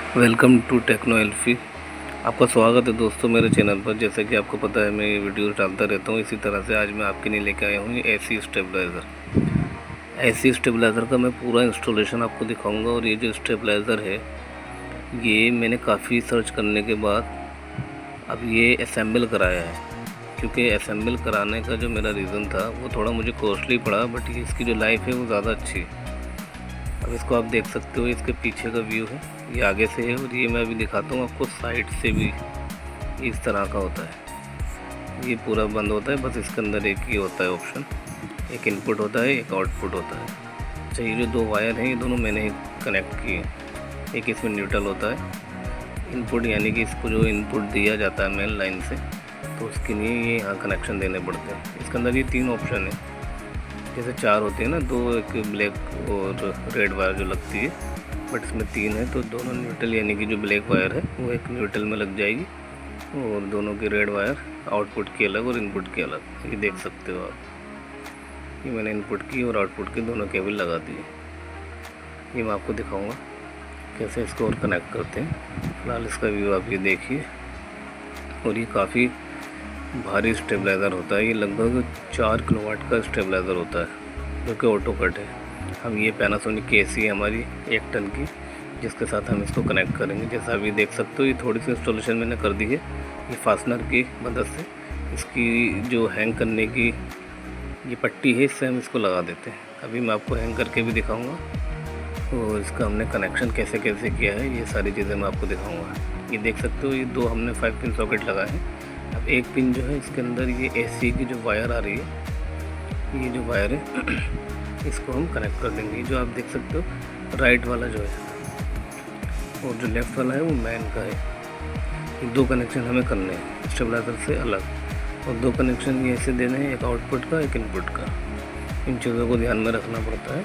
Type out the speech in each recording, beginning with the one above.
Welcome to techno एल्फी। आपका स्वागत है दोस्तों मेरे चैनल पर। जैसा कि आपको पता है मैं ये वीडियोस डालता रहता हूँ, इसी तरह से आज मैं आपके लिए लेके आया हूँ एसी स्टेबलाइज़र। एसी स्टेबलाइज़र का मैं पूरा इंस्टॉलेशन आपको दिखाऊंगा। और ये जो स्टेबलाइज़र है ये मैंने काफ़ी सर्च करने के बाद अब ये असेंबल कराया है, क्योंकि असेंबल कराने का जो मेरा रीज़न था वो थोड़ा मुझे कॉस्टली पड़ा, बट ये इसकी जो लाइफ है वो ज़्यादा अच्छी है। अब इसको आप देख सकते हो, इसके पीछे का व्यू है, ये आगे से है और ये मैं अभी दिखाता हूँ आपको साइड से भी। इस तरह का होता है, ये पूरा बंद होता है, बस इसके अंदर एक ही होता है ऑप्शन, एक इनपुट होता है एक आउटपुट होता है। अच्छा, ये जो दो वायर हैं ये दोनों मैंने ही कनेक्ट किए। एक इसमें न्यूट्रल होता है इनपुट, यानी कि इसको जो इनपुट दिया जाता है मेन लाइन से, तो उसके लिए ये यहाँ कनेक्शन देने पड़ते हैं। इसके अंदर ये तीन ऑप्शन है, जैसे चार होते हैं ना, दो एक ब्लैक और रेड वायर जो लगती है, बट इसमें तीन है। तो दोनों न्यूट्रल, यानी कि जो ब्लैक वायर है वो एक न्यूट्रल में लग जाएगी और दोनों की रेड वायर आउटपुट की अलग और इनपुट की अलग। ये देख सकते हो आप, ये मैंने इनपुट की और आउटपुट की दोनों केबल लगा दी है। ये मैं आपको दिखाऊंगा कैसे इसको और कनेक्ट करते हैं। फिलहाल इसका व्यू आप ये देखिए। और ये काफ़ी भारी स्टेबलाइज़र होता है, ये लगभग 4 किलोवाट का स्टेबलाइज़र होता है जो कि ऑटो कट है। हम ये पैनासोनिक की एसी है हमारी 1 टन की, जिसके साथ हम इसको कनेक्ट करेंगे। जैसा अभी देख सकते हो, ये थोड़ी सी इंस्टॉलेशन मैंने कर दी है ये फास्टनर की मदद से। इसकी जो हैंग करने की ये पट्टी है, इससे हम इसको लगा देते हैं। अभी मैं आपको हैंग करके भी दिखाऊँगा और इसका हमने कनेक्शन कैसे कैसे किया है, ये सारी चीज़ें मैं आपको दिखाऊँगा। ये देख सकते हो, ये दो हमने 5 पिन सॉकेट लगाए हैं। अब एक पिन जो है इसके अंदर ये एसी की जो वायर आ रही है, ये जो वायर है इसको हम कनेक्ट कर देंगे। जो आप देख सकते हो राइट वाला जो है और जो लेफ़्ट वाला है वो मैन का है। ये दो कनेक्शन हमें करने हैं स्टेबलाइज़र से अलग, और दो कनेक्शन ये ऐसे देने हैं, एक आउटपुट का एक इनपुट का। इन चीज़ों को ध्यान में रखना पड़ता है,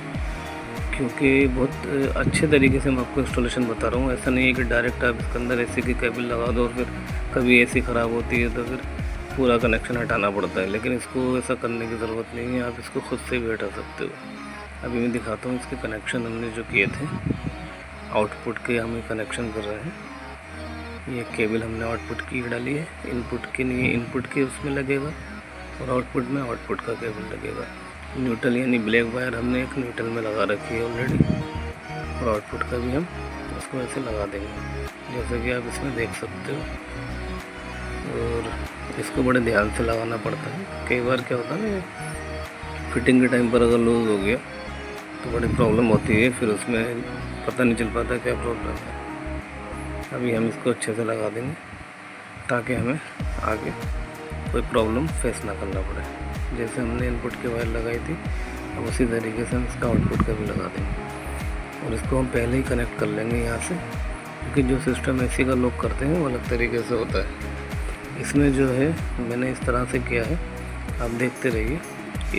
क्योंकि बहुत अच्छे तरीके से मैं आपको इंस्टॉलेशन बता रहा हूँ। ऐसा नहीं है कि डायरेक्ट आप इसके अंदर एसी की केबल लगा दो और फिर कभी एसी ख़राब होती है तो फिर पूरा कनेक्शन हटाना पड़ता है। लेकिन इसको ऐसा करने की ज़रूरत नहीं है, आप इसको खुद से भी हटा सकते हो। अभी मैं दिखाता हूँ इसके कनेक्शन हमने जो किए थे। आउटपुट के हम कनेक्शन कर रहे हैं। ये केबल हमने आउटपुट की डाली है, इनपुट के लिए इनपुट के उसमें लगेगा और आउटपुट में आउटपुट का केबल लगेगा। न्यूट्रल यानी ब्लैक वायर हमने एक न्यूट्रल में लगा रखी है ऑलरेडी, और आउटपुट का भी हम उसको ऐसे लगा देंगे जैसे कि आप इसमें देख सकते हो। और इसको बड़े ध्यान से लगाना पड़ता है। कई बार क्या होता है ना, फिटिंग के टाइम पर अगर लूज़ हो गया तो बड़ी प्रॉब्लम होती है, फिर उसमें पता नहीं चल पाता क्या प्रॉब्लम है। अभी हम इसको अच्छे से लगा देंगे ताकि हमें आगे कोई प्रॉब्लम फेस ना करना पड़े। जैसे हमने इनपुट की वायर लगाई थी, अब उसी तरीके से हम इसका आउटपुट का भी लगा देंगे। और इसको हम पहले ही कनेक्ट कर लेंगे यहाँ से, क्योंकि जो सिस्टम एसी का लॉक करते हैं वो अलग तरीके से होता है। इसमें जो है मैंने इस तरह से किया है, आप देखते रहिए।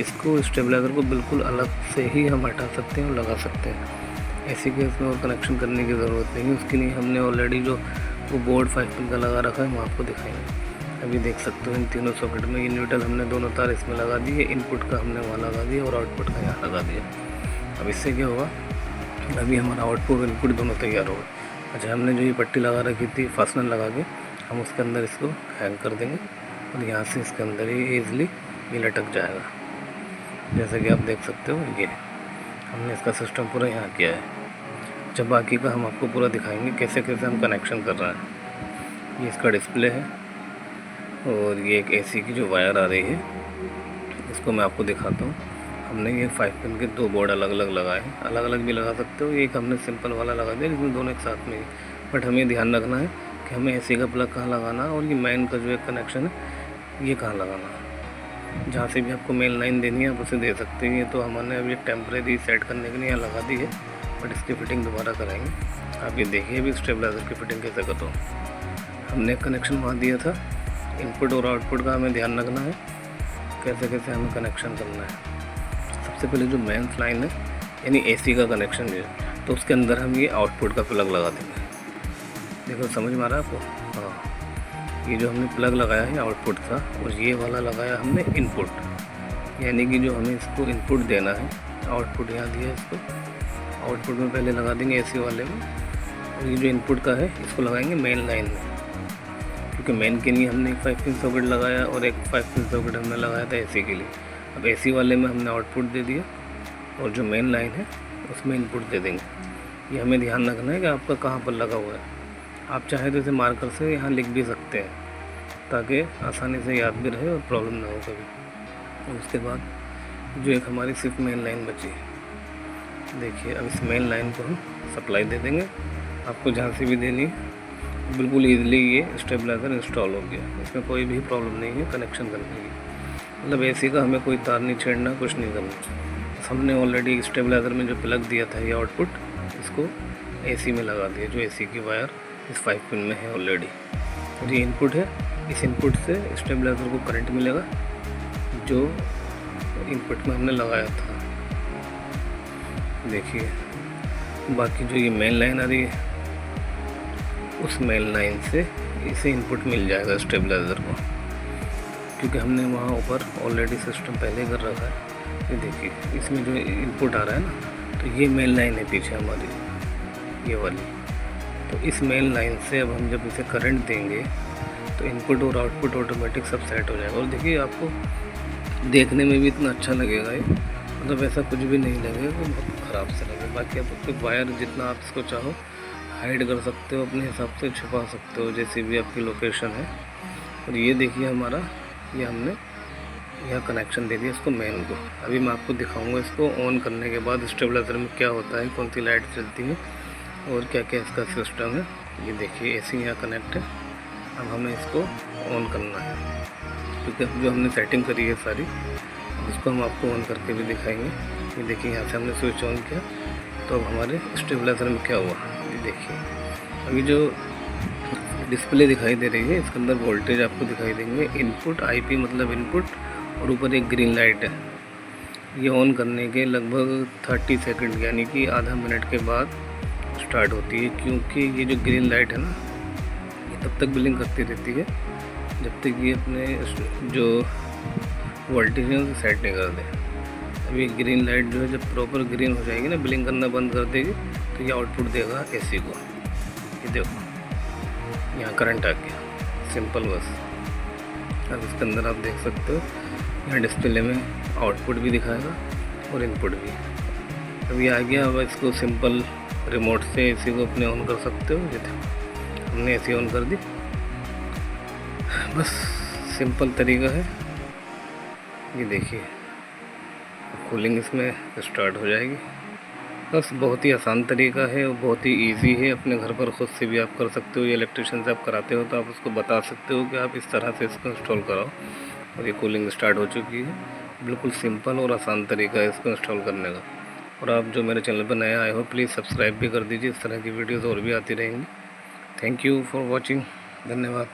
इसको स्टेबलाइज़र को बिल्कुल अलग से ही हम हटा सकते हैं और लगा सकते हैं। एसी के इसमें और कनेक्शन करने की ज़रूरत नहीं है। उसके लिए हमने ऑलरेडी जो वो बोर्ड 5 पिन का लगा रखा है, हम आपको दिखाएंगे। अभी देख सकते हो इन तीनों सॉकेट में ये न्यूट्रल हमने दोनों तार इसमें लगा दिए, इनपुट का हमने वहाँ लगा दिया और आउटपुट का यहाँ लगा दिया। अब इससे क्या होगा, अभी हमारा आउटपुट और इनपुट दोनों तैयार होगा। अच्छा, हमने जो ये पट्टी लगा रखी थी फास्टनर लगा के, हम उसके अंदर इसको हैंग कर देंगे और यहाँ से इसके अंदर ही ईज़िली ये लटक जाएगा। जैसा कि आप देख सकते हो, ये हमने इसका सिस्टम पूरा यहाँ किया है। जब बाकी का हम आपको पूरा दिखाएंगे कैसे कैसे हम कनेक्शन कर रहे हैं। ये इसका डिस्प्ले है और ये एक एसी की जो वायर आ रही है इसको मैं आपको दिखाता हूँ। हमने ये 5 पिन के दो बोर्ड अलग अलग लगाए हैं, अलग अलग भी लगा सकते हो। एक हमने सिंपल वाला लगा दिया जिसमें दोनों एक साथ में ही, बट हमें ध्यान रखना है कि हमें एसी का प्लग कहाँ लगाना है और ये मेन का जो एक कनेक्शन है ये कहाँ लगाना है। जहाँ से भी आपको मेन लाइन देनी है आप उसे दे सकते हैं। ये तो हमने अभी टेम्परेरी सेट करने के लिए यहाँ लगा दी है, बट इसकी फ़िटिंग दोबारा कराएंगे। आप ये देखिए अभी स्टेबलाइज़र की फ़िटिंग कैसे करता हूँ। हमने कनेक्शन वहाँ दिया था, इनपुट और आउटपुट का हमें ध्यान रखना है कैसे कैसे हमें कनेक्शन करना है। सबसे पहले जो मेन लाइन है यानी एसी का कनेक्शन है, तो उसके अंदर हम ये आउटपुट का प्लग लगा देंगे। देखो समझ में आ रहा है आपको? हाँ, ये जो हमने प्लग लगाया है आउटपुट का, और ये वाला लगाया हमने इनपुट, यानी कि जो हमें इसको इनपुट देना है। आउटपुट यहाँ दिया है, इसको आउटपुट में पहले लगा देंगे एसी वाले में, और ये जो इनपुट का है इसको लगाएंगे मेन लाइन में, क्योंकि मेन के लिए हमने एक 5 पिन सॉकेट लगाया और एक 5 पिन सॉकेट हमने लगाया था एसी के लिए। अब एसी वाले में हमने आउटपुट दे दिया और जो मेन लाइन है उसमें इनपुट दे देंगे। ये हमें ध्यान रखना है कि आपका कहाँ पर लगा हुआ है। आप चाहे तो इसे मार्कर से यहाँ लिख भी सकते हैं ताकि आसानी से याद भी रहे और प्रॉब्लम ना हो कभी। और उसके बाद जो एक हमारी सिर्फ मेन लाइन बची, देखिए अब इस मेन लाइन को हम सप्लाई दे देंगे। आपको जहाँ से भी देनी है बिल्कुल ईजिली ये स्टेबलाइज़र इंस्टॉल हो गया, इसमें कोई भी प्रॉब्लम नहीं है कनेक्शन करने की। मतलब एसी का हमें कोई तार नहीं छेड़ना, कुछ नहीं करना। हमने ऑलरेडी स्टेबलाइज़र में जो प्लग दिया था ये आउटपुट, इसको एसी में लगा दिया। जो एसी की वायर इस 5 पिन में है ऑलरेडी, और ये इनपुट है। इस इनपुट से स्टेबलाइज़र को करंट मिलेगा जो इनपुट में हमने लगाया था। देखिए बाकी जो ये मेन लाइन आ रही है उस मेन लाइन से इसे इनपुट मिल जाएगा स्टेबलाइज़र को, क्योंकि हमने वहाँ ऊपर ऑलरेडी सिस्टम पहले कर रखा है। ये देखिए इसमें जो इनपुट आ रहा है ना, तो ये मेन लाइन है पीछे हमारी, ये वाली। तो इस मेन लाइन से अब हम जब इसे करंट देंगे तो इनपुट और आउटपुट ऑटोमेटिक सब सेट हो जाएगा। और देखिए आपको देखने में भी इतना अच्छा लगेगा ये, मतलब ऐसा कुछ भी नहीं लगेगा कि बहुत ख़राब से लगे। बाकी आप अपने वायर जितना आप इसको चाहो हाइड कर सकते हो, अपने हिसाब से छुपा सकते हो, जैसे भी आपकी लोकेशन है। और ये देखिए हमारा ये हमने यहाँ कनेक्शन दे दिया इसको मेन को। अभी मैं आपको दिखाऊंगा इसको ऑन करने के बाद स्टेबलाइज़र में क्या होता है, कौन सी लाइट चलती है और क्या क्या इसका सिस्टम है। ये देखिए एसी यहाँ कनेक्ट है। अब हमें इसको ऑन करना है, क्योंकि जो हमने सेटिंग करी है सारी उसको हम आपको ऑन करके भी दिखाएंगे। ये देखिए यहाँ से हमने स्विच ऑन किया तो अब हमारे स्टेबलाइज़र में क्या हुआ, ये देखिए अभी जो डिस्प्ले दिखाई दे रही है इसके अंदर वोल्टेज आपको दिखाई देंगे। इनपुट आईपी मतलब इनपुट, और ऊपर एक ग्रीन लाइट है। ये ऑन करने के लगभग 30 सेकंड यानी कि आधा मिनट के बाद स्टार्ट होती है, क्योंकि ये जो ग्रीन लाइट है ना ये तब तक ब्लिंक करती रहती है जब तक ये अपने जो वोल्टेज है उसे सेट नहीं कर दे। अभी ग्रीन लाइट जो है जब प्रॉपर ग्रीन हो जाएगी ना, ब्लिंक करना बंद कर देगी, तो ये आउटपुट देगा एसी को। ये देखो यहाँ करंट आ गया, सिंपल बस। अब इसके अंदर आप देख सकते हो यहाँ डिस्प्ले में आउटपुट भी दिखाएगा और इनपुट भी। अब ये आ गया। अब इसको सिंपल रिमोट से एसी को अपने ऑन कर सकते हो। ये देखो हमने एसी ऑन कर दी, बस सिंपल तरीका है। ये देखिए कूलिंग इसमें स्टार्ट हो जाएगी। बस बहुत ही आसान तरीका है और बहुत ही इजी है। अपने घर पर ख़ुद से भी आप कर सकते हो, या इलेक्ट्रिशियन से आप कराते हो तो आप उसको बता सकते हो कि आप इस तरह से इसको इंस्टॉल कराओ। और ये कूलिंग स्टार्ट हो चुकी है। बिल्कुल सिंपल और आसान तरीका है इसको इंस्टॉल करने का। और आप जो मेरे चैनल पर नए आए हो प्लीज़ सब्सक्राइब भी कर दीजिए, इस तरह की वीडियोज़ और भी आती रहेंगी। थैंक यू फॉर वॉचिंग, धन्यवाद।